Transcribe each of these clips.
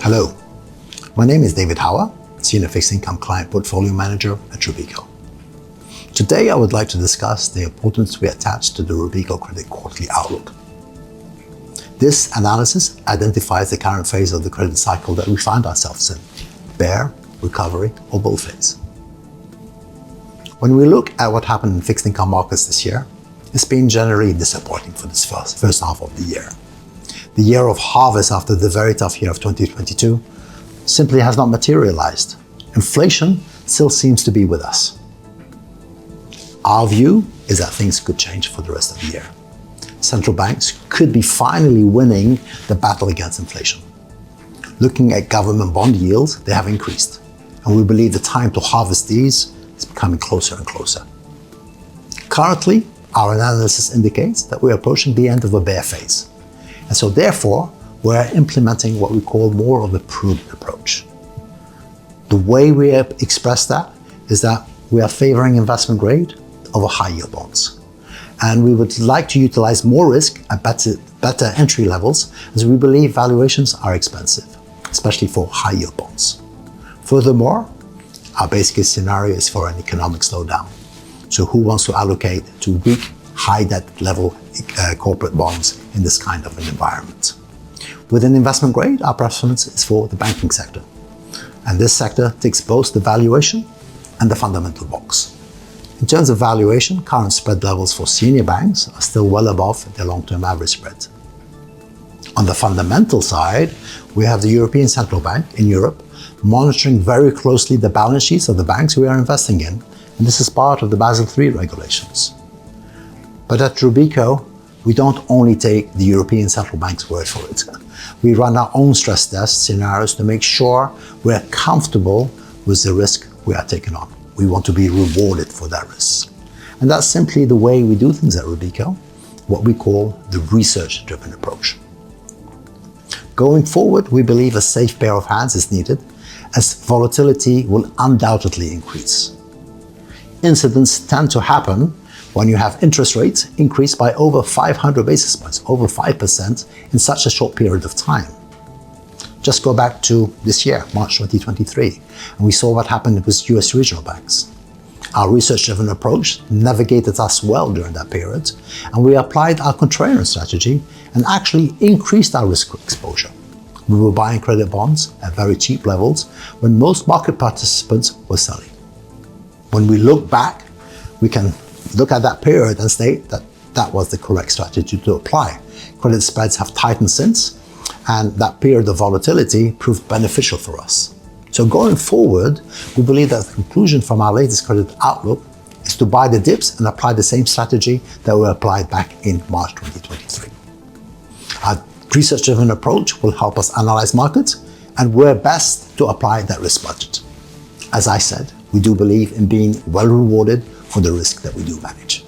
Hello, my name is David Hawa, Senior Fixed Income Client Portfolio Manager at Robeco. Today I would like to discuss the importance we attach to the Robeco Credit Quarterly Outlook. This analysis identifies the current phase of the credit cycle that we find ourselves in: bear, recovery, or bull phase. When we look at what happened in fixed income markets this year, it's been generally disappointing for this first half of the year. The year of harvest after the very tough year of 2022 simply has not materialized. Inflation still seems to be with us. Our view is that things could change for the rest of the year. Central banks could be finally winning the battle against inflation. Looking at government bond yields, they have increased, and we believe the time to harvest these is becoming closer and closer. Currently, our analysis indicates that we're approaching the end of a bear phase. And so therefore, we're implementing what we call more of a prudent approach. The way we express that is that we are favoring investment grade over high yield bonds. And we would like to utilize more risk at better entry levels, as we believe valuations are expensive, especially for high yield bonds. Furthermore, our base case scenario is for an economic slowdown. So who wants to allocate to weak, high debt level corporate bonds in this kind of an environment? Within investment grade, our preference is for the banking sector. And this sector ticks both the valuation and the fundamental box. In terms of valuation, current spread levels for senior banks are still well above their long-term average spread. On the fundamental side, we have the European Central Bank in Europe monitoring very closely the balance sheets of the banks we are investing in, and this is part of the Basel III regulations. But at Robeco, we don't only take the European Central Bank's word for it. We run our own stress test scenarios to make sure we're comfortable with the risk we are taking on. We want to be rewarded for that risk. And that's simply the way we do things at Robeco, what we call the research-driven approach. Going forward, we believe a safe pair of hands is needed, as volatility will undoubtedly increase. Incidents tend to happen when you have interest rates increase by over 500 basis points, over 5% in such a short period of time. Just go back to this year, March 2023, and we saw what happened with US regional banks. Our research-driven approach navigated us well during that period, and we applied our contrarian strategy and actually increased our risk exposure. We were buying credit bonds at very cheap levels when most market participants were selling. When we look back, we can look at that period and state that that was the correct strategy to apply. Credit spreads have tightened since, and that period of volatility proved beneficial for us. So going forward, we believe that the conclusion from our latest credit outlook is to buy the dips and apply the same strategy that we applied back in March 2023. Our research-driven approach will help us analyze markets, and where best to apply that risk budget. As I said, we do believe in being well rewarded for the risk that we do manage.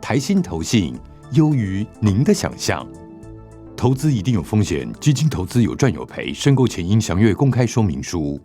台新投信优于您的想象，投资一定有风险，基金投资有赚有赔，申购前应详阅公开说明书。